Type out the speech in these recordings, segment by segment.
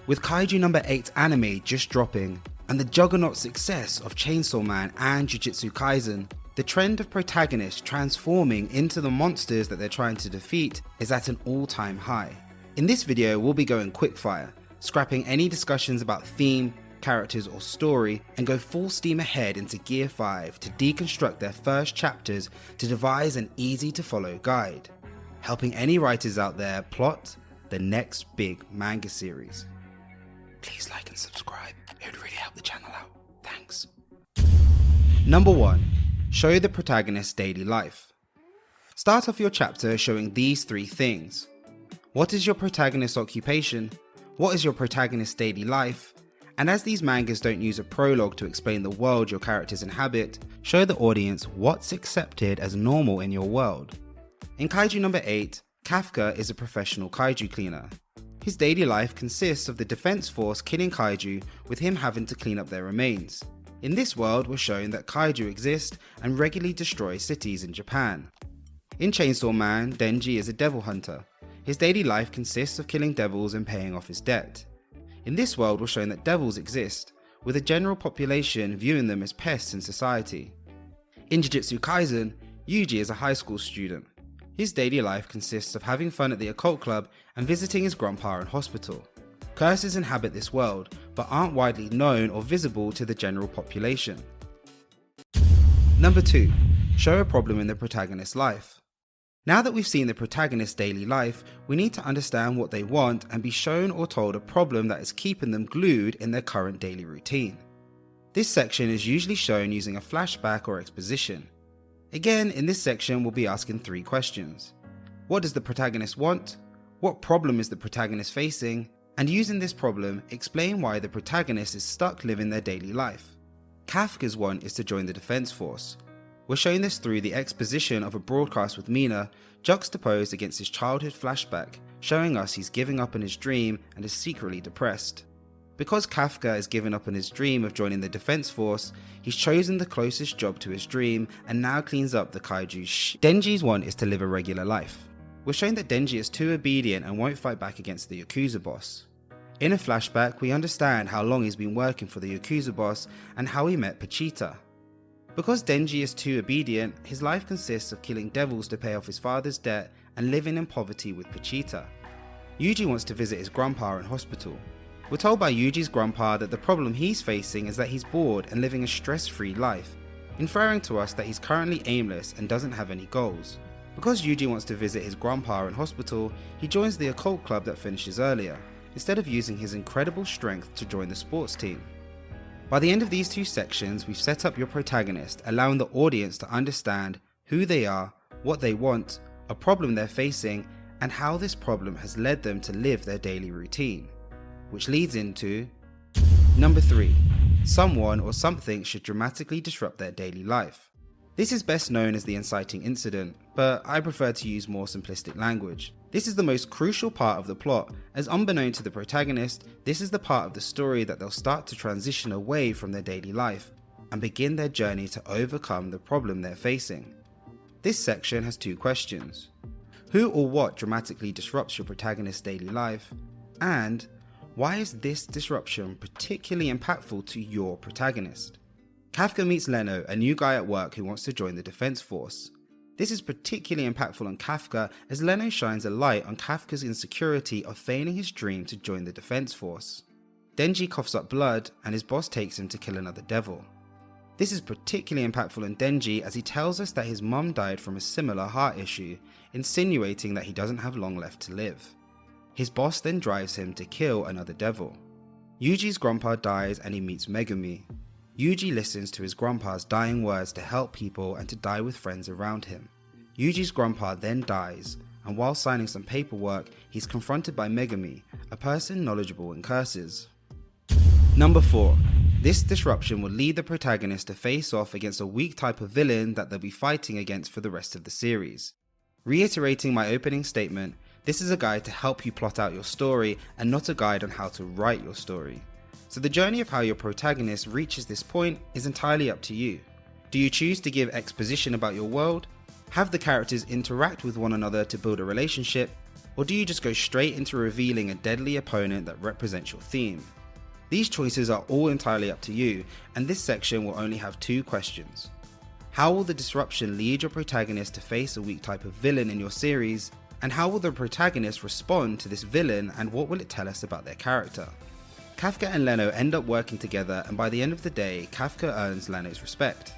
With Kaiju number 8 anime just dropping, and the juggernaut success of Chainsaw Man and Jujutsu Kaisen, the trend of protagonists transforming into the monsters that they're trying to defeat is at an all-time high. In this video, we'll be going quickfire, scrapping any discussions about theme, characters or story, and go full steam ahead into Gear 5 to deconstruct their first chapters to devise an easy to follow guide, helping any writers out there plot the next big manga series. Please like and subscribe, it would really help the channel out, thanks. Number 1. Show the protagonist's daily life. Start off your chapter showing these 3 things. What is your protagonist's occupation? What is your protagonist's daily life? And as these mangas don't use a prologue to explain the world your characters inhabit, show the audience what's accepted as normal in your world. In Kaiju number 8, Kafka is a professional kaiju cleaner. His daily life consists of the defense force killing kaiju with him having to clean up their remains. In this world, we're shown that kaiju exist and regularly destroy cities in Japan. In Chainsaw Man, Denji is a devil hunter. His daily life consists of killing devils and paying off his debt. In this world, we're shown that devils exist, with a general population viewing them as pests in society. In Jujutsu Kaisen, Yuji is a high school student. His daily life consists of having fun at the occult club and visiting his grandpa in hospital. Curses inhabit this world, but aren't widely known or visible to the general population. Number 2. Show a problem in the protagonist's life. Now that we've seen the protagonist's daily life, we need to understand what they want and be shown or told a problem that is keeping them glued in their current daily routine. This section is usually shown using a flashback or exposition. Again, in this section we'll be asking 3 questions. What does the protagonist want? What problem is the protagonist facing? And using this problem, explain why the protagonist is stuck living their daily life. Kafka's want is to join the defense force. We're showing this through the exposition of a broadcast with Mina, juxtaposed against his childhood flashback, showing us he's giving up on his dream and is secretly depressed. Because Kafka has given up on his dream of joining the defense force, he's chosen the closest job to his dream and now cleans up the kaiju Denji's want is to live a regular life. We're shown that Denji is too obedient and won't fight back against the Yakuza boss. In a flashback, we understand how long he's been working for the Yakuza boss and how he met Pachita. Because Denji is too obedient, his life consists of killing devils to pay off his father's debt and living in poverty with Pachita. Yuji wants to visit his grandpa in hospital. We're told by Yuji's grandpa that the problem he's facing is that he's bored and living a stress-free life, inferring to us that he's currently aimless and doesn't have any goals. Because Yuji wants to visit his grandpa in hospital, he joins the occult club that finishes earlier, instead of using his incredible strength to join the sports team. By the end of these 2 sections, we've set up your protagonist, allowing the audience to understand who they are, what they want, a problem they're facing, and how this problem has led them to live their daily routine. Which leads into Number 3. Someone or something should dramatically disrupt their daily life. This is best known as the inciting incident, but I prefer to use more simplistic language. This is the most crucial part of the plot, as unbeknown to the protagonist, this is the part of the story that they'll start to transition away from their daily life and begin their journey to overcome the problem they're facing. This section has 2 questions. Who or what dramatically disrupts your protagonist's daily life? And why is this disruption particularly impactful to your protagonist? Kafka meets Leno, a new guy at work who wants to join the defense force. This is particularly impactful on Kafka as Leno shines a light on Kafka's insecurity of feigning his dream to join the defense force. Denji coughs up blood and his boss takes him to kill another devil. This is particularly impactful on Denji as he tells us that his mum died from a similar heart issue, insinuating that he doesn't have long left to live. His boss then drives him to kill another devil. Yuji's grandpa dies and he meets Megumi. Yuji listens to his grandpa's dying words to help people and to die with friends around him. Yuji's grandpa then dies, and while signing some paperwork, he's confronted by Megumi, a person knowledgeable in curses. Number 4. This disruption will lead the protagonist to face off against a weak type of villain that they'll be fighting against for the rest of the series. Reiterating my opening statement, this is a guide to help you plot out your story and not a guide on how to write your story. So the journey of how your protagonist reaches this point is entirely up to you. Do you choose to give exposition about your world? Have the characters interact with one another to build a relationship? Or do you just go straight into revealing a deadly opponent that represents your theme? These choices are all entirely up to you, and this section will only have 2 questions. How will the disruption lead your protagonist to face a weak type of villain in your series? And how will the protagonist respond to this villain, and what will it tell us about their character? Kafka and Leno end up working together, and by the end of the day, Kafka earns Leno's respect.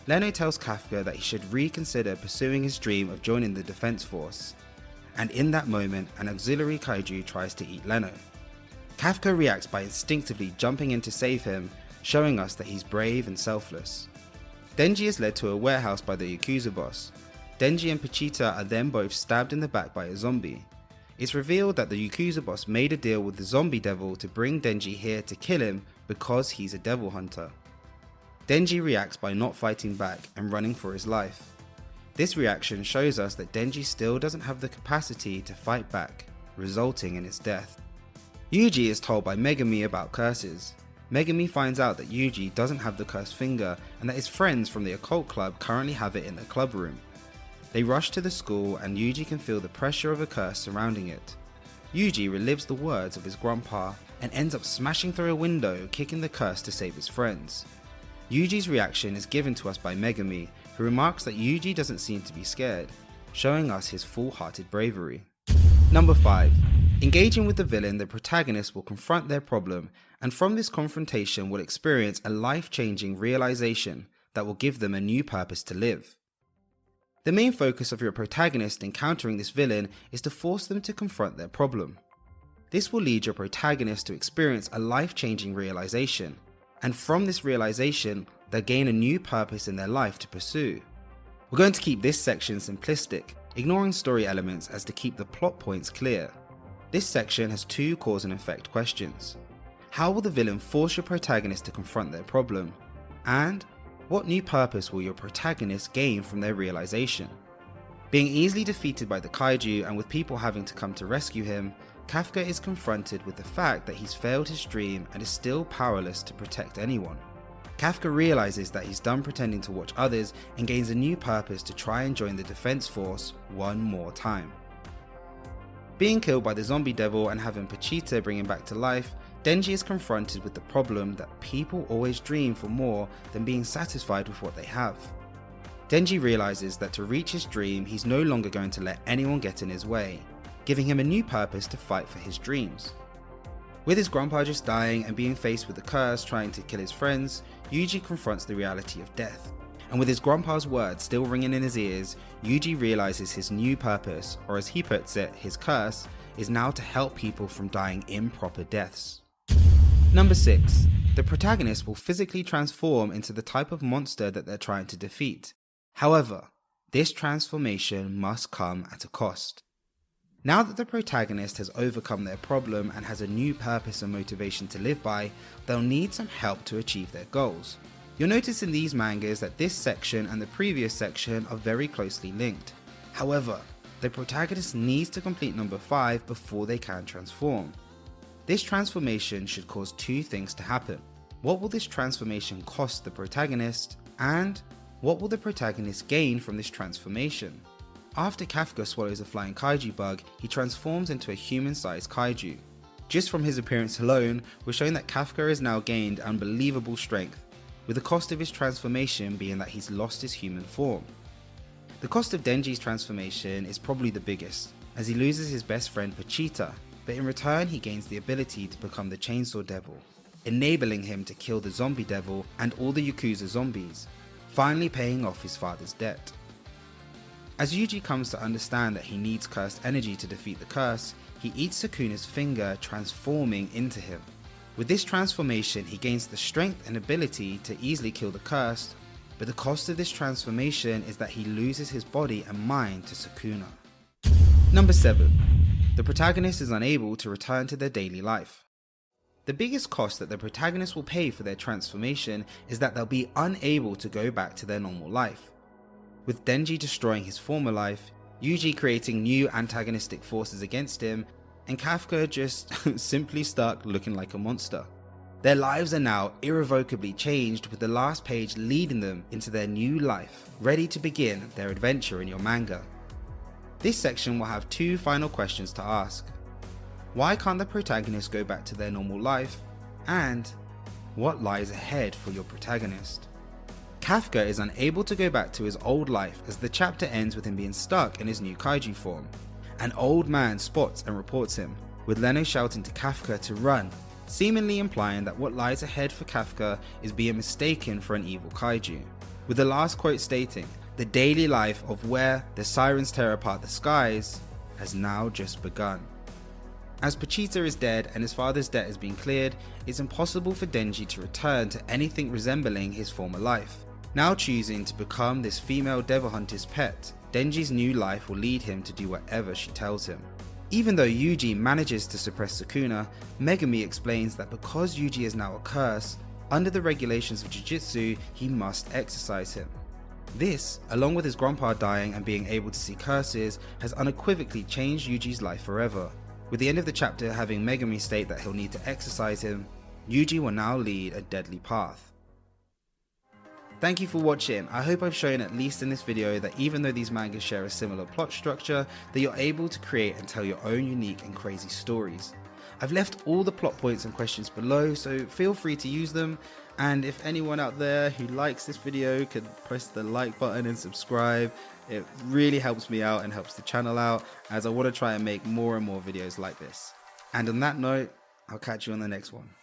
Leno tells Kafka that he should reconsider pursuing his dream of joining the defense force. And in that moment, an auxiliary kaiju tries to eat Leno. Kafka reacts by instinctively jumping in to save him, showing us that he's brave and selfless. Denji is led to a warehouse by the Yakuza boss. Denji and Pachita are then both stabbed in the back by a zombie. It's revealed that the Yakuza boss made a deal with the zombie devil to bring Denji here to kill him because he's a devil hunter. Denji reacts by not fighting back and running for his life. This reaction shows us that Denji still doesn't have the capacity to fight back, resulting in his death. Yuji is told by Megami about curses. Megami finds out that Yuji doesn't have the cursed finger and that his friends from the occult club currently have it in the club room. They rush to the school and Yuji can feel the pressure of a curse surrounding it. Yuji relives the words of his grandpa and ends up smashing through a window, kicking the curse to save his friends. Yuji's reaction is given to us by Megami, who remarks that Yuji doesn't seem to be scared, showing us his full-hearted bravery. Number 5. Engaging with the villain, the protagonist will confront their problem, and from this confrontation will experience a life-changing realization that will give them a new purpose to live. The main focus of your protagonist encountering this villain is to force them to confront their problem. This will lead your protagonist to experience a life-changing realization, and from this realization, they'll gain a new purpose in their life to pursue. We're going to keep this section simplistic, ignoring story elements as to keep the plot points clear. This section has 2 cause and effect questions. How will the villain force your protagonist to confront their problem? And what new purpose will your protagonist gain from their realization? Being easily defeated by the kaiju and with people having to come to rescue him, Kafka is confronted with the fact that he's failed his dream and is still powerless to protect anyone. Kafka realizes that he's done pretending to watch others and gains a new purpose to try and join the defense force one more time. Being killed by the zombie devil and having Pachita bring him back to life, Denji is confronted with the problem that people always dream for more than being satisfied with what they have. Denji realizes that to reach his dream, he's no longer going to let anyone get in his way, giving him a new purpose to fight for his dreams. With his grandpa just dying and being faced with the curse trying to kill his friends, Yuji confronts the reality of death. And with his grandpa's words still ringing in his ears, Yuji realizes his new purpose, or as he puts it, his curse, is now to help people from dying improper deaths. Number 6. The protagonist will physically transform into the type of monster that they're trying to defeat. However, this transformation must come at a cost. Now that the protagonist has overcome their problem and has a new purpose and motivation to live by, they'll need some help to achieve their goals. You'll notice in these mangas that this section and the previous section are very closely linked. However, the protagonist needs to complete number 5 before they can transform. This transformation should cause 2 things to happen. What will this transformation cost the protagonist, and what will the protagonist gain from this transformation? After Kafka swallows a flying kaiju bug, he transforms into a human-sized kaiju. Just from his appearance alone, we're shown that Kafka has now gained unbelievable strength, with the cost of his transformation being that he's lost his human form. The cost of Denji's transformation is probably the biggest, as he loses his best friend Pachita, but in return he gains the ability to become the Chainsaw Devil, enabling him to kill the zombie devil and all the Yakuza zombies, finally paying off his father's debt. As Yuji comes to understand that he needs cursed energy to defeat the curse, he eats Sukuna's finger, transforming into him. With this transformation, he gains the strength and ability to easily kill the cursed, but the cost of this transformation is that he loses his body and mind to Sukuna. Number 7. The protagonist is unable to return to their daily life. The biggest cost that the protagonist will pay for their transformation is that they'll be unable to go back to their normal life. With Denji destroying his former life, Yuji creating new antagonistic forces against him, and Kafka just simply stuck looking like a monster. Their lives are now irrevocably changed, with the last page leading them into their new life, ready to begin their adventure in your manga. This section will have 2 final questions to ask. Why can't the protagonist go back to their normal life? And what lies ahead for your protagonist? Kafka is unable to go back to his old life as the chapter ends with him being stuck in his new kaiju form. An old man spots and reports him, with Leno shouting to Kafka to run, seemingly implying that what lies ahead for Kafka is being mistaken for an evil kaiju, with the last quote stating, "The daily life of where the sirens tear apart the skies has now just begun." As Pochita is dead and his father's debt has been cleared, it's impossible for Denji to return to anything resembling his former life. Now choosing to become this female devil hunter's pet, Denji's new life will lead him to do whatever she tells him. Even though Yuji manages to suppress Sukuna, Megumi explains that because Yuji is now a curse, under the regulations of Jujutsu, he must exorcise him. This, along with his grandpa dying and being able to see curses, has unequivocally changed Yuji's life forever. With the end of the chapter having Megumi state that he'll need to exorcise him, Yuji will now lead a deadly path. Thank you for watching. I hope I've shown at least in this video that even though these mangas share a similar plot structure, that you're able to create and tell your own unique and crazy stories. I've left all the plot points and questions below, so feel free to use them, and if anyone out there who likes this video could press the like button and subscribe, it really helps me out and helps the channel out, as I want to try and make more and more videos like this. And on that note, I'll catch you on the next one.